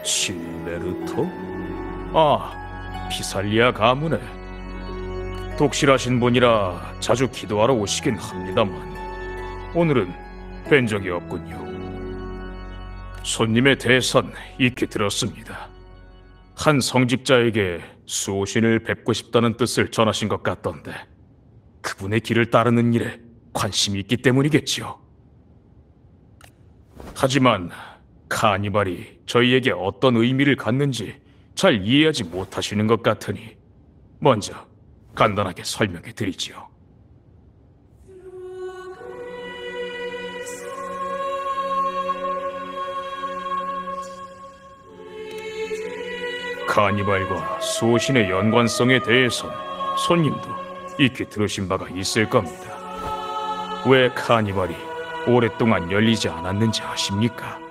실베르토? 아, 피살리아 가문에. 독실하신 분이라 자주 기도하러 오시긴 합니다만 오늘은 뵌 적이 없군요. 손님의 대선 익히 들었습니다. 한 성직자에게 수호신을 뵙고 싶다는 뜻을 전하신 것 같던데 그분의 길을 따르는 일에 관심이 있기 때문이겠지요. 하지만 카니발이 저희에게 어떤 의미를 갖는지 잘 이해하지 못하시는 것 같으니 먼저 간단하게 설명해 드리지요. 카니발과 수호신의 연관성에 대해선 손님도 익히 들으신 바가 있을 겁니다. 왜 카니발이 오랫동안 열리지 않았는지 아십니까?